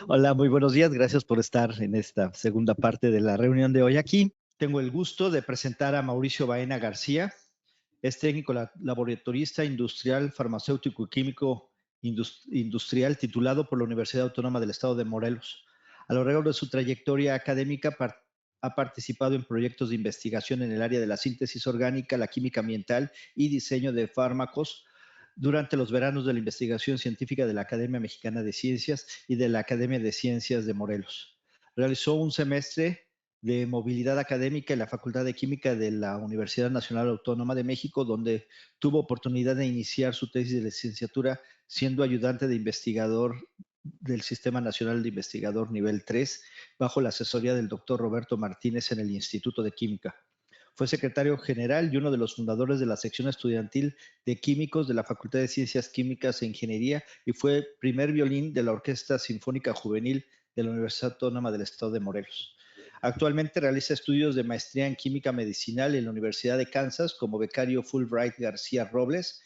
Hola, muy buenos días. Gracias por estar en esta segunda parte de la reunión de hoy aquí. Tengo el gusto de presentar a Mauricio Baena García. Es técnico laboratorista industrial, farmacéutico y químico industrial titulado por la Universidad Autónoma del Estado de Morelos. A lo largo de su trayectoria académica ha participado en proyectos de investigación en el área de la síntesis orgánica, la química ambiental y diseño de fármacos durante los veranos de la investigación científica de la Academia Mexicana de Ciencias y de la Academia de Ciencias de Morelos. Realizó un semestre de movilidad académica en la Facultad de Química de la Universidad Nacional Autónoma de México, donde tuvo oportunidad de iniciar su tesis de licenciatura siendo ayudante de investigador del Sistema Nacional de Investigador Nivel 3, bajo la asesoría del doctor Roberto Martínez en el Instituto de Química. Fue secretario general y uno de los fundadores de la sección estudiantil de químicos de la Facultad de Ciencias Químicas e Ingeniería y fue primer violín de la Orquesta Sinfónica Juvenil de la Universidad Autónoma del Estado de Morelos. Actualmente realiza estudios de maestría en química medicinal en la Universidad de Kansas como becario Fulbright García Robles,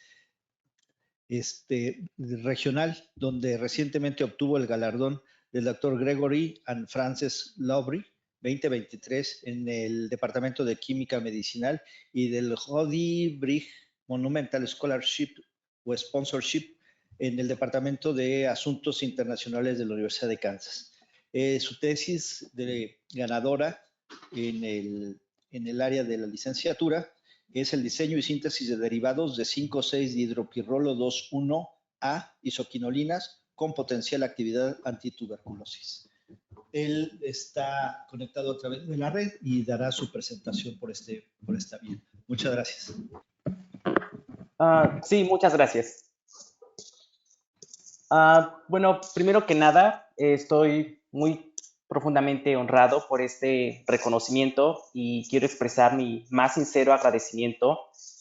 regional, donde recientemente obtuvo el galardón del Dr. Gregory and Frances Lowry 2023 en el Departamento de Química Medicinal y del Jody Bridge Monumental Scholarship o Sponsorship en el Departamento de Asuntos Internacionales de la Universidad de Kansas. Su tesis de ganadora en el área de la licenciatura es el diseño y síntesis de derivados de 5,6-dihidropirrolo 2,1-A isoquinolinas con potencial actividad antituberculosis. Él está conectado a través de la red y dará su presentación por esta vía. Muchas gracias. Sí, muchas gracias. Bueno, primero que nada, estoy muy profundamente honrado por este reconocimiento y quiero expresar mi más sincero agradecimiento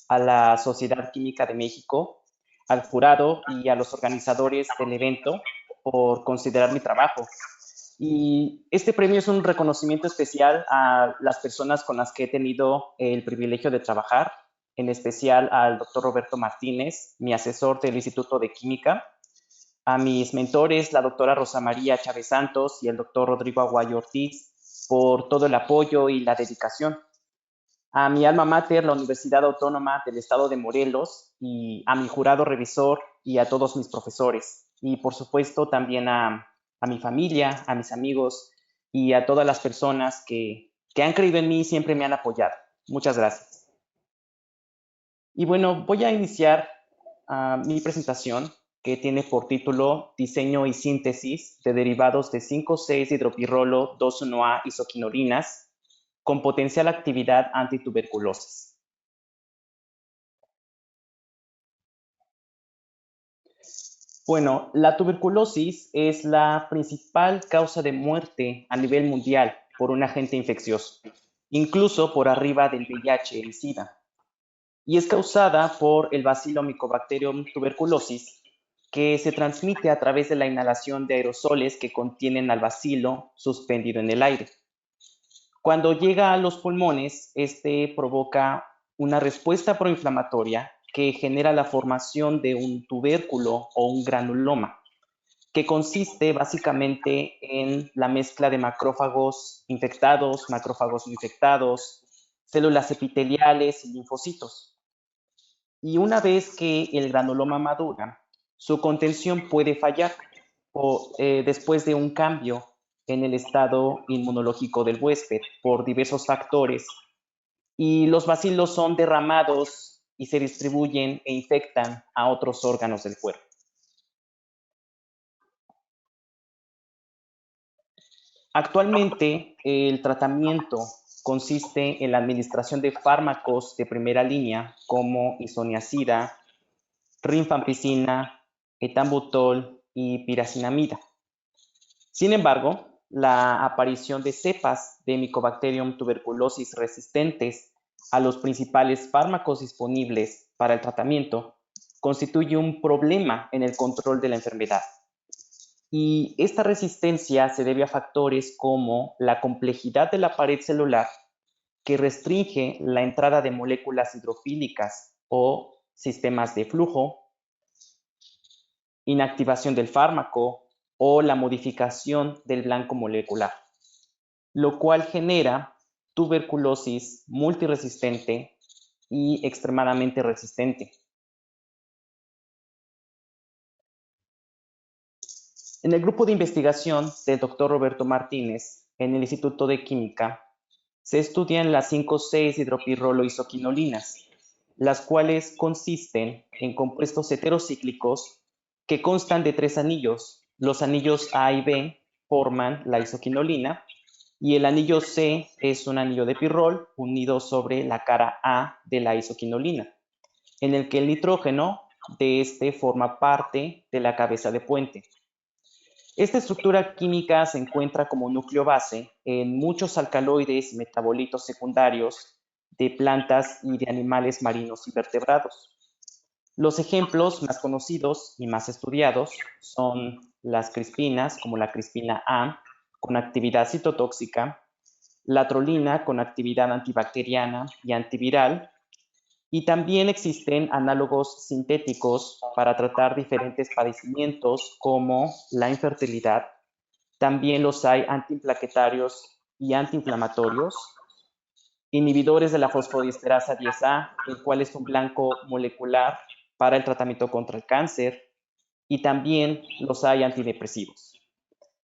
a la Sociedad Química de México, al jurado y a los organizadores del evento por considerar mi trabajo. Y este premio es un reconocimiento especial a las personas con las que he tenido el privilegio de trabajar, en especial al doctor Roberto Martínez, mi asesor del Instituto de Química, a mis mentores, la doctora Rosa María Chávez Santos y el doctor Rodrigo Aguayo Ortiz, por todo el apoyo y la dedicación. A mi alma mater, la Universidad Autónoma del Estado de Morelos, y a mi jurado revisor y a todos mis profesores. Y por supuesto también a mi familia, a mis amigos y a todas las personas que han creído en mí y siempre me han apoyado. Muchas gracias. Y bueno, voy a iniciar mi presentación, que tiene por título Diseño y síntesis de derivados de 5,6-hidropirrolo 2,1-A isoquinolinas con potencial actividad antituberculosis. Bueno, la tuberculosis es la principal causa de muerte a nivel mundial por un agente infeccioso, incluso por arriba del VIH y SIDA. Y es causada por el Bacillus Mycobacterium tuberculosis, que se transmite a través de la inhalación de aerosoles que contienen al bacilo suspendido en el aire. Cuando llega a los pulmones, este provoca una respuesta proinflamatoria que genera la formación de un tubérculo o un granuloma, que consiste básicamente en la mezcla de macrófagos infectados, macrófagos no infectados, células epiteliales y linfocitos. Y una vez que el granuloma madura, su contención puede fallar después de un cambio en el estado inmunológico del huésped por diversos factores, y los bacilos son derramados y se distribuyen e infectan a otros órganos del cuerpo. Actualmente, el tratamiento consiste en la administración de fármacos de primera línea como isoniazida, rifampicina, etambutol y piracinamida. Sin embargo, la aparición de cepas de Mycobacterium tuberculosis resistentes a los principales fármacos disponibles para el tratamiento constituye un problema en el control de la enfermedad. Y esta resistencia se debe a factores como la complejidad de la pared celular, que restringe la entrada de moléculas hidrofílicas o sistemas de flujo, inactivación del fármaco o la modificación del blanco molecular, lo cual genera tuberculosis multiresistente y extremadamente resistente. En el grupo de investigación del Dr. Roberto Martínez, en el Instituto de Química, se estudian las 5,6-hidropirroloisoquinolinas, las cuales consisten en compuestos heterocíclicos que constan de 3 anillos. Los anillos A y B forman la isoquinolina y el anillo C es un anillo de pirrol unido sobre la cara A de la isoquinolina, en el que el nitrógeno de este forma parte de la cabeza de puente. Esta estructura química se encuentra como núcleo base en muchos alcaloides y metabolitos secundarios de plantas y de animales marinos y vertebrados. Los ejemplos más conocidos y más estudiados son las crispinas, como la crispina A, con actividad citotóxica, la trolina, con actividad antibacteriana y antiviral, y también existen análogos sintéticos para tratar diferentes padecimientos como la infertilidad. También los hay antiplaquetarios y antiinflamatorios, inhibidores de la fosfodiesterasa 10A, el cual es un blanco molecular para el tratamiento contra el cáncer, y también los hay antidepresivos.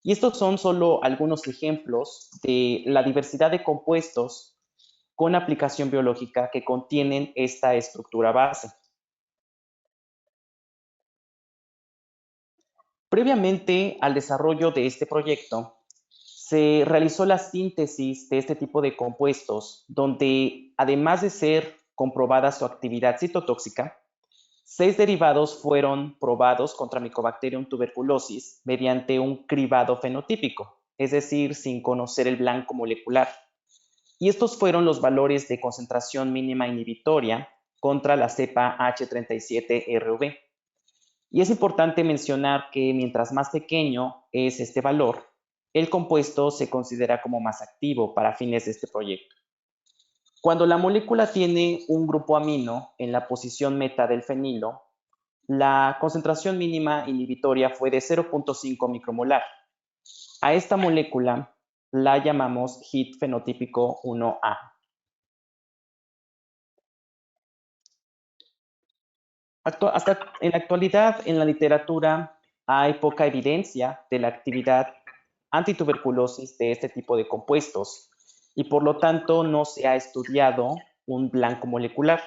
Y estos son solo algunos ejemplos de la diversidad de compuestos con aplicación biológica que contienen esta estructura base. Previamente al desarrollo de este proyecto, se realizó la síntesis de este tipo de compuestos, donde además de ser comprobada su actividad citotóxica, 6 derivados fueron probados contra Mycobacterium tuberculosis mediante un cribado fenotípico, es decir, sin conocer el blanco molecular. Y estos fueron los valores de concentración mínima inhibitoria contra la cepa H37RV. Y es importante mencionar que mientras más pequeño es este valor, el compuesto se considera como más activo para fines de este proyecto. Cuando la molécula tiene un grupo amino en la posición meta del fenilo, la concentración mínima inhibitoria fue de 0.5 micromolar. A esta molécula la llamamos hit fenotípico 1A. Hasta en la actualidad, en la literatura, hay poca evidencia de la actividad antituberculosis de este tipo de compuestos y por lo tanto no se ha estudiado un blanco molecular.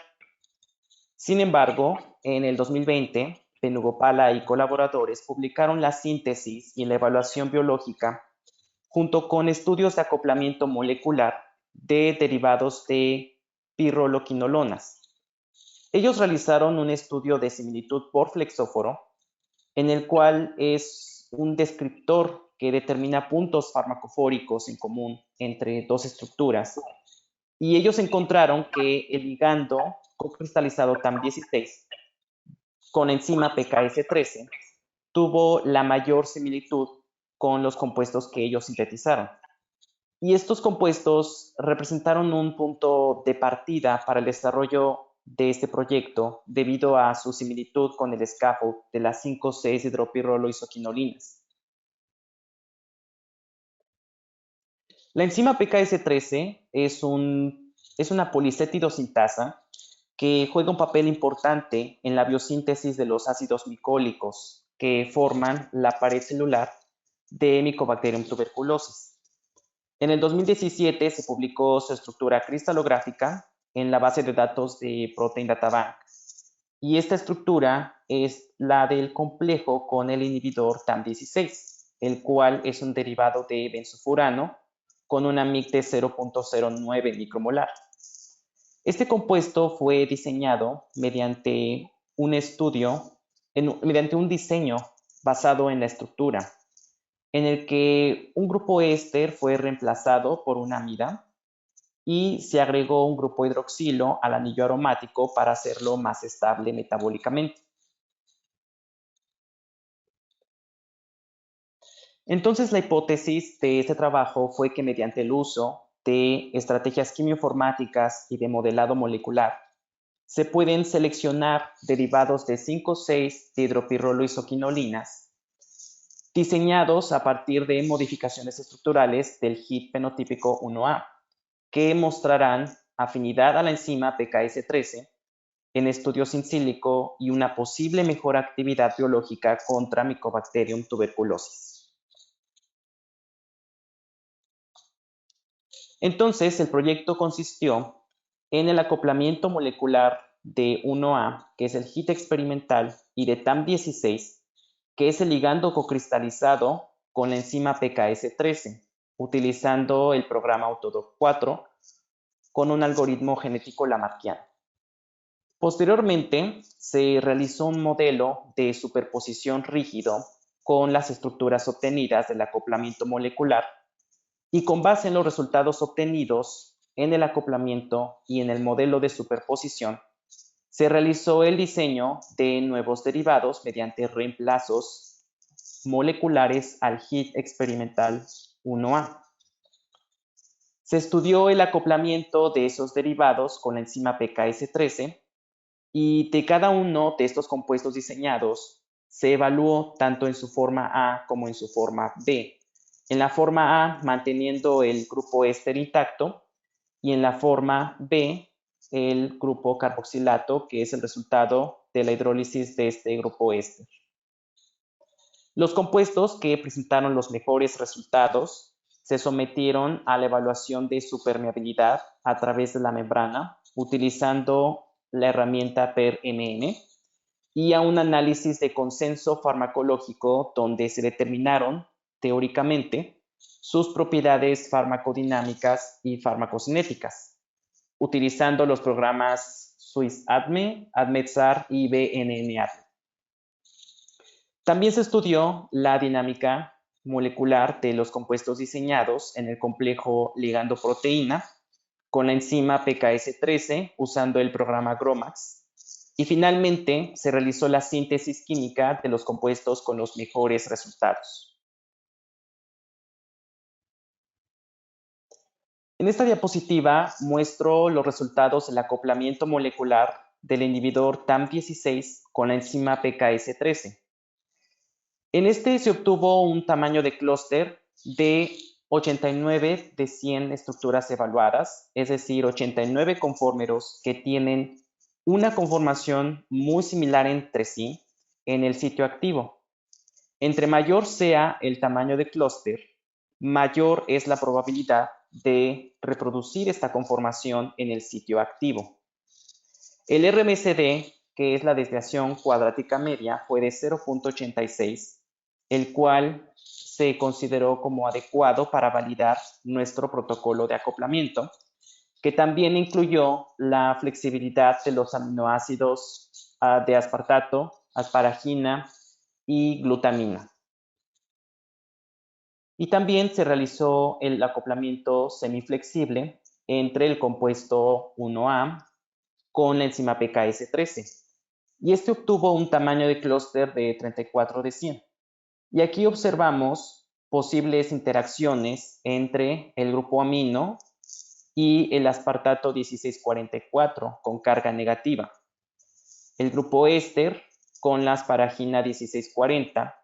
Sin embargo, en el 2020, Penugopala y colaboradores publicaron la síntesis y la evaluación biológica junto con estudios de acoplamiento molecular de derivados de pirroloquinolonas. Ellos realizaron un estudio de similitud por flexóforo, en el cual es un descriptor que determina puntos farmacofóricos en común entre dos estructuras. Y ellos encontraron que el ligando cocristalizado TAM16 con enzima PKS13 tuvo la mayor similitud con los compuestos que ellos sintetizaron. Y estos compuestos representaron un punto de partida para el desarrollo de este proyecto debido a su similitud con el scaffold de las 5,6-hidropirroloisoquinolinas. La enzima PKS13 es una policetidosintasa que juega un papel importante en la biosíntesis de los ácidos micólicos que forman la pared celular de Mycobacterium tuberculosis. En el 2017 se publicó su estructura cristalográfica en la base de datos de Protein Data Bank. Y esta estructura es la del complejo con el inhibidor TAM16, el cual es un derivado de benzofurano con una MIC de 0.09 micromolar. Este compuesto fue diseñado mediante un diseño basado en la estructura, en el que un grupo éster fue reemplazado por una amida y se agregó un grupo hidroxilo al anillo aromático para hacerlo más estable metabólicamente. Entonces, la hipótesis de este trabajo fue que mediante el uso de estrategias quimioinformáticas y de modelado molecular, se pueden seleccionar derivados de 5,6 hidropirroloisoquinolinas diseñados a partir de modificaciones estructurales del hit fenotípico 1A, que mostrarán afinidad a la enzima PKS13 en estudios in silico y una posible mejor actividad biológica contra Mycobacterium tuberculosis. Entonces, el proyecto consistió en el acoplamiento molecular de 1A, que es el hit experimental, y de TAM16, que es el ligando cocristalizado con la enzima PKS13, utilizando el programa Autodoc 4 con un algoritmo genético lamarckiano. Posteriormente, se realizó un modelo de superposición rígido con las estructuras obtenidas del acoplamiento molecular y con base en los resultados obtenidos en el acoplamiento y en el modelo de superposición, se realizó el diseño de nuevos derivados mediante reemplazos moleculares al hit experimental 1A. Se estudió el acoplamiento de esos derivados con la enzima PKS13 y de cada uno de estos compuestos diseñados se evaluó tanto en su forma A como en su forma B. En la forma A, manteniendo el grupo éster intacto, y en la forma B, el grupo carboxilato, que es el resultado de la hidrólisis de este grupo éster. Los compuestos que presentaron los mejores resultados se sometieron a la evaluación de su permeabilidad a través de la membrana, utilizando la herramienta PER-MM, y a un análisis de consenso farmacológico donde se determinaron, teóricamente, sus propiedades farmacodinámicas y farmacocinéticas, utilizando los programas SWISS-ADME, ADMETSAR y BNN-ADME. También se estudió la dinámica molecular de los compuestos diseñados en el complejo ligando-proteína con la enzima PKS13 usando el programa GROMACS. Y finalmente se realizó la síntesis química de los compuestos con los mejores resultados. En esta diapositiva muestro los resultados del acoplamiento molecular del inhibidor TAM16 con la enzima PKS13. En este se obtuvo un tamaño de clúster de 89 de 100 estructuras evaluadas, es decir, 89 conformeros que tienen una conformación muy similar entre sí en el sitio activo. Entre mayor sea el tamaño de clúster, mayor es la probabilidad de reproducir esta conformación en el sitio activo. El RMSD, que es la desviación cuadrática media, fue de 0.86, el cual se consideró como adecuado para validar nuestro protocolo de acoplamiento, que también incluyó la flexibilidad de los aminoácidos de aspartato, asparagina y glutamina. Y también se realizó el acoplamiento semiflexible entre el compuesto 1A con la enzima PKS13. Y este obtuvo un tamaño de clúster de 34 de 100. Y aquí observamos posibles interacciones entre el grupo amino y el aspartato 1644 con carga negativa, el grupo éster con la asparagina 1640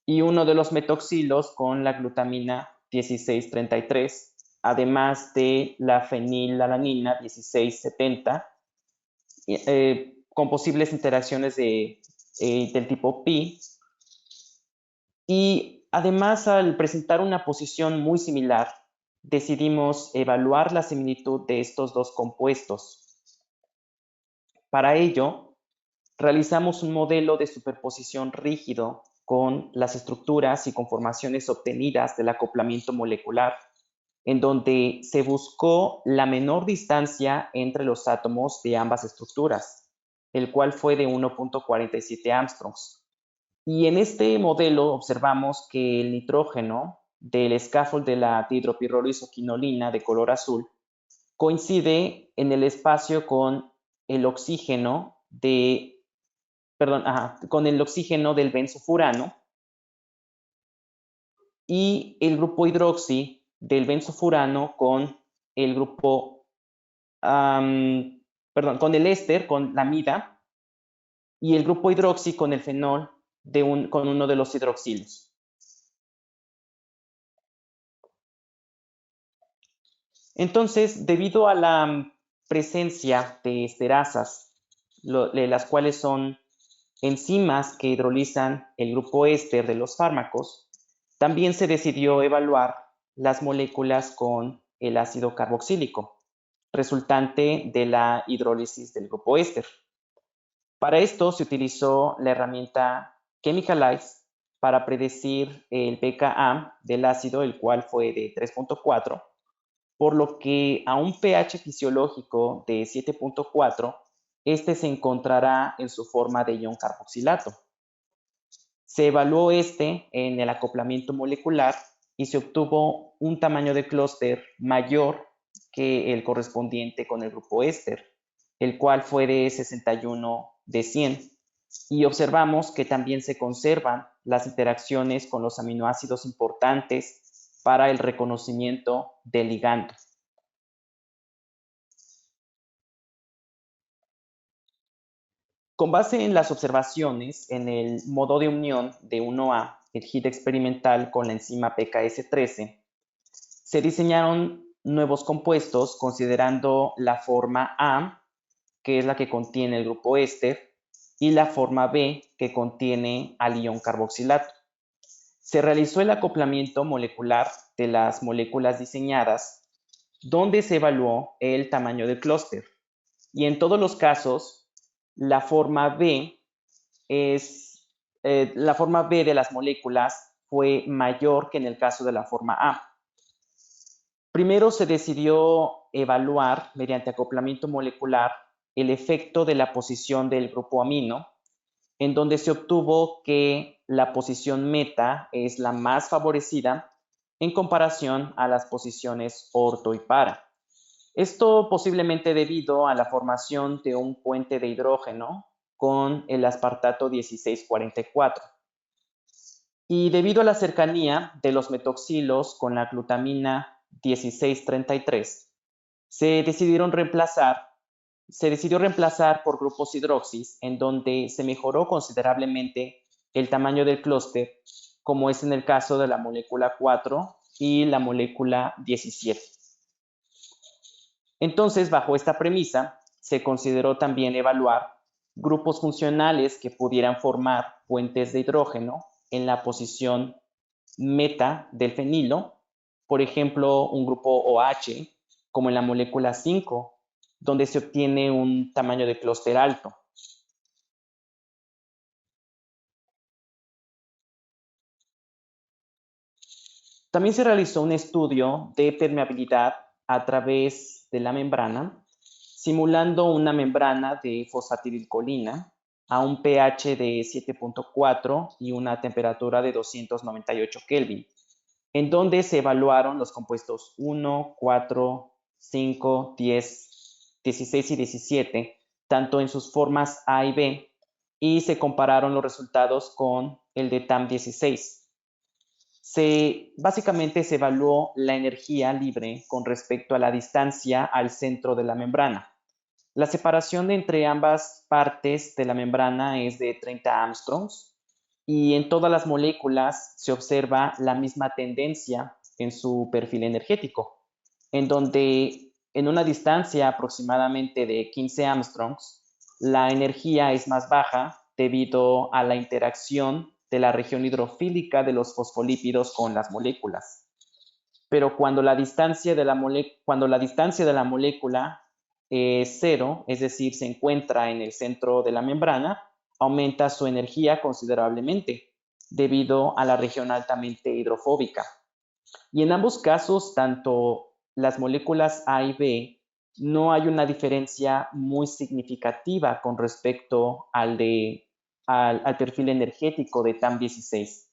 y uno de los metoxilos con la glutamina 1633, además de la fenilalanina 1670, con posibles interacciones del tipo pi. Y además, al presentar una posición muy similar, decidimos evaluar la similitud de estos dos compuestos. Para ello, realizamos un modelo de superposición rígido con las estructuras y conformaciones obtenidas del acoplamiento molecular, en donde se buscó la menor distancia entre los átomos de ambas estructuras, el cual fue de 1.47 angstroms. Y en este modelo observamos que el nitrógeno del scaffold de la dihidropirrolisoquinolina de color azul coincide en el espacio con el oxígeno con el oxígeno del benzofurano, y el grupo hidroxi del benzofurano con el grupo, con el éster, con la amida, y el grupo hidroxi con el fenol con uno de los hidroxilos. Entonces, debido a la presencia de esterasas, de las cuales son enzimas que hidrolizan el grupo éster de los fármacos, también se decidió evaluar las moléculas con el ácido carboxílico, resultante de la hidrólisis del grupo éster. Para esto se utilizó la herramienta Chemicalize para predecir el pKa del ácido, el cual fue de 3.4, por lo que a un pH fisiológico de 7.4, este se encontrará en su forma de ion carboxilato. Se evaluó este en el acoplamiento molecular y se obtuvo un tamaño de clúster mayor que el correspondiente con el grupo éster, el cual fue de 61 de 100. Y observamos que también se conservan las interacciones con los aminoácidos importantes para el reconocimiento del ligando. Con base en las observaciones en el modo de unión de 1A, el hit experimental con la enzima PKS13, se diseñaron nuevos compuestos considerando la forma A, que es la que contiene el grupo éster, y la forma B, que contiene al ion carboxilato. Se realizó el acoplamiento molecular de las moléculas diseñadas, donde se evaluó el tamaño del clúster. Y en todos los casos, la forma B la forma B de las moléculas fue mayor que en el caso de la forma A. Primero se decidió evaluar mediante acoplamiento molecular el efecto de la posición del grupo amino, en donde se obtuvo que la posición meta es la más favorecida en comparación a las posiciones orto y para. Esto posiblemente debido a la formación de un puente de hidrógeno con el aspartato 1644. Y debido a la cercanía de los metoxilos con la glutamina 1633, se decidió reemplazar por grupos hidroxis, en donde se mejoró considerablemente el tamaño del clúster, como es en el caso de la molécula 4 y la molécula 17. Entonces, bajo esta premisa, se consideró también evaluar grupos funcionales que pudieran formar puentes de hidrógeno en la posición meta del fenilo, por ejemplo, un grupo OH, como en la molécula 5, donde se obtiene un tamaño de clúster alto. También se realizó un estudio de permeabilidad a través de la membrana, simulando una membrana de fosfatidilcolina a un pH de 7.4 y una temperatura de 298 Kelvin, en donde se evaluaron los compuestos 1, 4, 5, 10, 16 y 17, tanto en sus formas A y B, y se compararon los resultados con el de TAM16. Básicamente se evaluó la energía libre con respecto a la distancia al centro de la membrana. La separación entre ambas partes de la membrana es de 30 Armstrongs y en todas las moléculas se observa la misma tendencia en su perfil energético, en donde en una distancia aproximadamente de 15 Armstrongs, la energía es más baja debido a la interacción de la región hidrofílica de los fosfolípidos con las moléculas. Pero cuando la distancia de la molécula es cero, es decir, se encuentra en el centro de la membrana, aumenta su energía considerablemente debido a la región altamente hidrofóbica. Y en ambos casos, tanto las moléculas A y B, no hay una diferencia muy significativa con respecto al perfil energético de TAM16.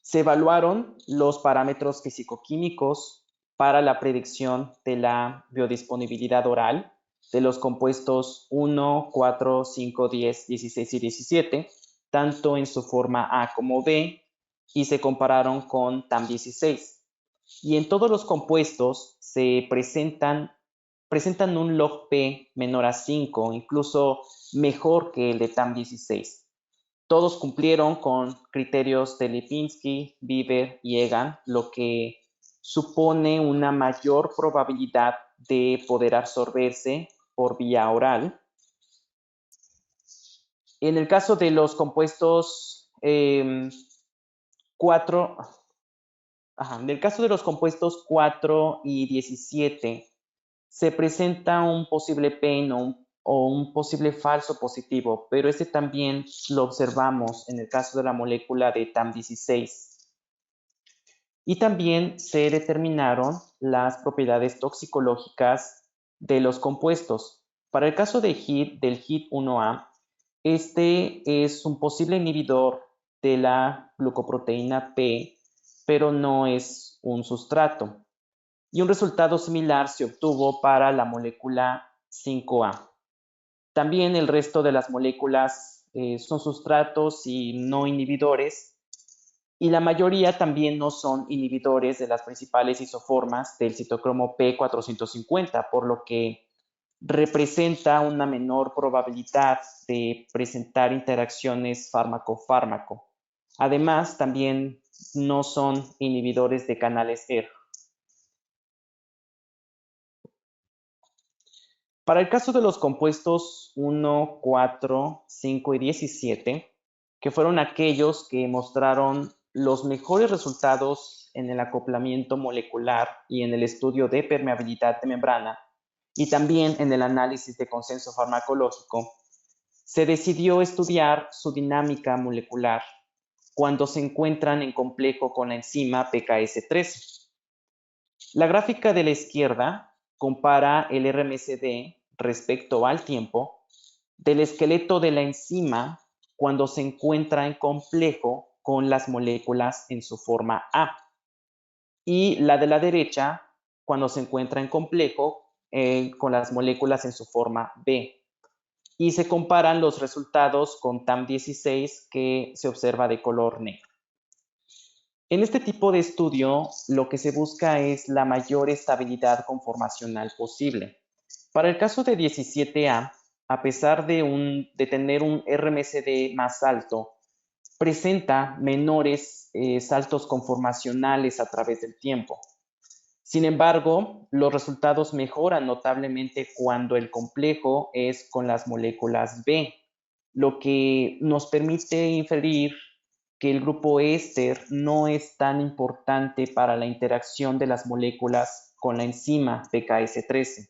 Se evaluaron los parámetros fisicoquímicos para la predicción de la biodisponibilidad oral de los compuestos 1, 4, 5, 10, 16 y 17, tanto en su forma A como B, y se compararon con TAM16. Y en todos los compuestos se presentan un log P menor a 5, incluso mejor que el de TAM16. Todos cumplieron con criterios de Lipinski, Bieber y Egan, lo que supone una mayor probabilidad de poder absorberse por vía oral. En el caso de los compuestos 4, en el caso de los compuestos 4 y 17, se presenta un posible PEN o un posible falso positivo, pero este también lo observamos en el caso de la molécula de TAM16. Y también se determinaron las propiedades toxicológicas de los compuestos. Para el caso del HIT 1A, este es un posible inhibidor de la glucoproteína P, pero no es un sustrato. Y un resultado similar se obtuvo para la molécula 5A. También el resto de las moléculas son sustratos y no inhibidores, y la mayoría también no son inhibidores de las principales isoformas del citocromo P450, por lo que representa una menor probabilidad de presentar interacciones fármaco-fármaco. Además, también no son inhibidores de canales ER. Para el caso de los compuestos 1, 4, 5 y 17, que fueron aquellos que mostraron los mejores resultados en el acoplamiento molecular y en el estudio de permeabilidad de membrana, y también en el análisis de consenso farmacológico, se decidió estudiar su dinámica molecular cuando se encuentran en complejo con la enzima PKS13. La gráfica de la izquierda compara el RMSD respecto al tiempo del esqueleto de la enzima cuando se encuentra en complejo con las moléculas en su forma A, y la de la derecha cuando se encuentra en complejo con las moléculas en su forma B. Y se comparan los resultados con TAM16, que se observa de color negro. En este tipo de estudio, lo que se busca es la mayor estabilidad conformacional posible. Para el caso de 17A, a pesar de tener un RMSD más alto, presenta menores saltos conformacionales a través del tiempo. Sin embargo, los resultados mejoran notablemente cuando el complejo es con las moléculas B, lo que nos permite inferir que el grupo éster no es tan importante para la interacción de las moléculas con la enzima PKS13.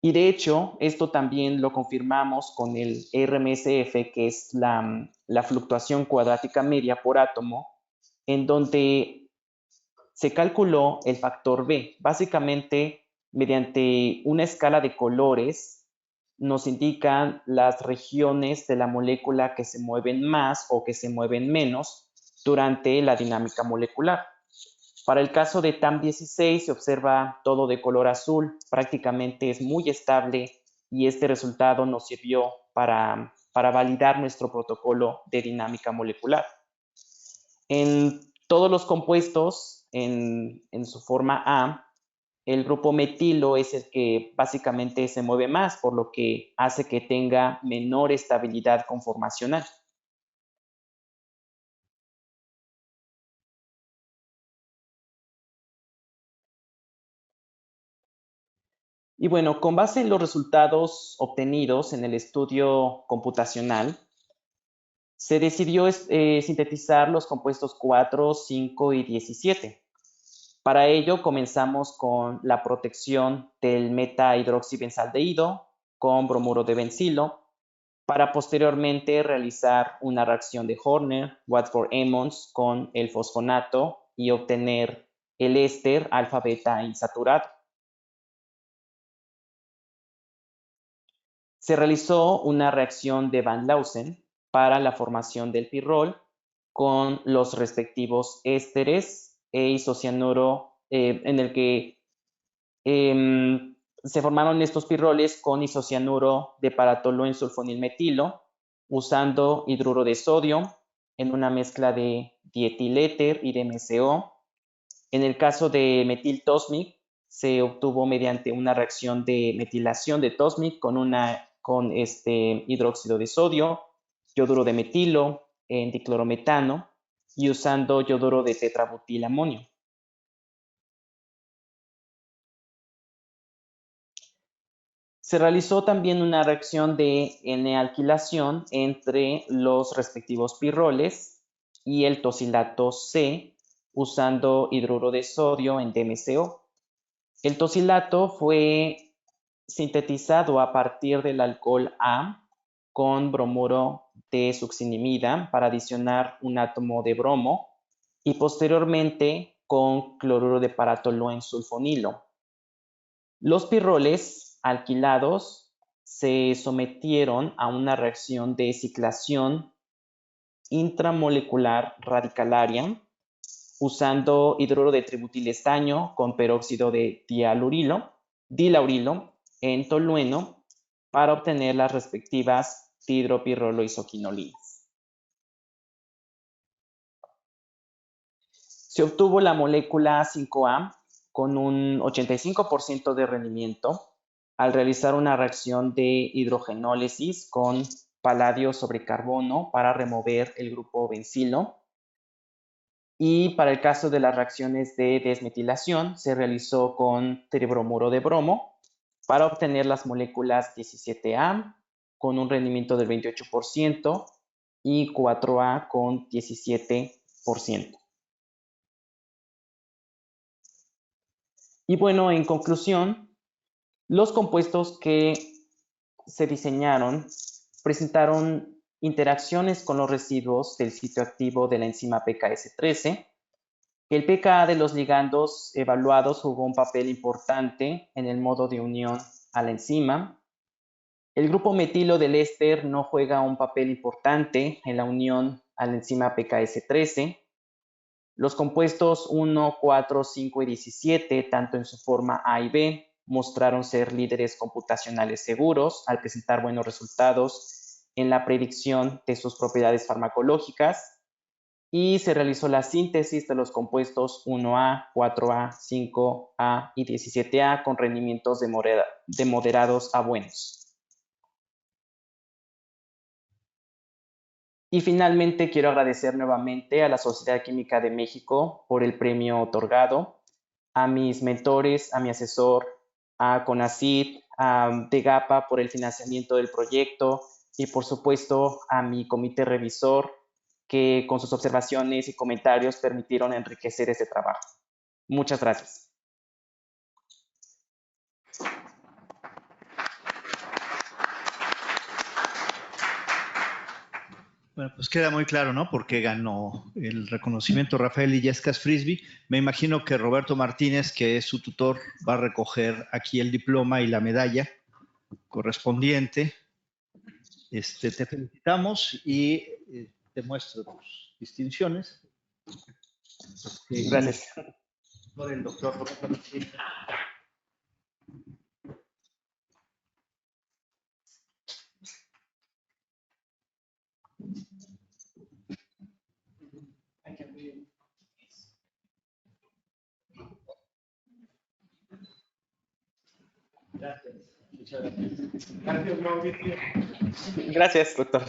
Y de hecho, esto también lo confirmamos con el RMSF, que es la fluctuación cuadrática media por átomo, en donde se calculó el factor B. Básicamente, mediante una escala de colores, nos indican las regiones de la molécula que se mueven más o que se mueven menos durante la dinámica molecular. Para el caso de TAM16 se observa todo de color azul, prácticamente es muy estable, y este resultado nos sirvió para validar nuestro protocolo de dinámica molecular. En todos los compuestos en su forma A, el grupo metilo es el que básicamente se mueve más, por lo que hace que tenga menor estabilidad conformacional. Y bueno, con base en los resultados obtenidos en el estudio computacional, se decidió sintetizar los compuestos 4, 5 y 17. Para ello, comenzamos con la protección del meta-hidroxibenzaldehído con bromuro de bencilo, para posteriormente realizar una reacción de Horner, Watford-Emmons con el fosfonato y obtener el éster alfa-beta insaturado. Se realizó una reacción de Van Lausen para la formación del pirrol con los respectivos ésteres e isocianuro, en el que se formaron estos pirroles con isocianuro de paratoluensulfonilmetilo usando hidruro de sodio en una mezcla de dietiléter y de MCO. En el caso de metiltosmic, se obtuvo mediante una reacción de metilación de tosmic con hidróxido de sodio, yoduro de metilo, en diclorometano y usando yoduro de tetrabutilamonio. Se realizó también una reacción de N-alquilación entre los respectivos pirroles y el tocilato C usando hidruro de sodio en DMCO. El tocilato fue sintetizado a partir del alcohol A con bromuro de succinimida para adicionar un átomo de bromo y posteriormente con cloruro de paratolueno sulfonilo. Los pirroles alquilados se sometieron a una reacción de ciclación intramolecular radicalaria usando hidruro de tributilestaño con peróxido de dilaurilo en tolueno para obtener las respectivas dihidropirroloisoquinolinas. Se obtuvo la molécula 5A con un 85% de rendimiento al realizar una reacción de hidrogenólisis con paladio sobre carbono para remover el grupo bencilo. Y para el caso de las reacciones de desmetilación, se realizó con tribromuro de bromo para obtener las moléculas 17A con un rendimiento del 28% y 4A con 17%. Y bueno, en conclusión, los compuestos que se diseñaron presentaron interacciones con los residuos del sitio activo de la enzima PKS13. El pKa de los ligandos evaluados jugó un papel importante en el modo de unión a la enzima. El grupo metilo del éster no juega un papel importante en la unión a la enzima PKS13. Los compuestos 1, 4, 5 y 17, tanto en su forma A y B, mostraron ser líderes computacionales seguros al presentar buenos resultados en la predicción de sus propiedades farmacológicas y se realizó la síntesis de los compuestos 1A, 4A, 5A y 17A con rendimientos de moderados a buenos. Y finalmente quiero agradecer nuevamente a la Sociedad Química de México por el premio otorgado, a mis mentores, a mi asesor, a CONACYT, a DEGAPA por el financiamiento del proyecto y por supuesto a mi comité revisor que con sus observaciones y comentarios permitieron enriquecer este trabajo. Muchas gracias. Bueno, pues queda muy claro, ¿no? Porque ganó el reconocimiento Rafael Illescas Frisby. Me imagino que Roberto Martínez, que es su tutor, va a recoger aquí el diploma y la medalla correspondiente. Te felicitamos y te muestro tus distinciones. Gracias. Por el doctor Roberto Martínez. Gracias. Muchas gracias. Gracias, doctor.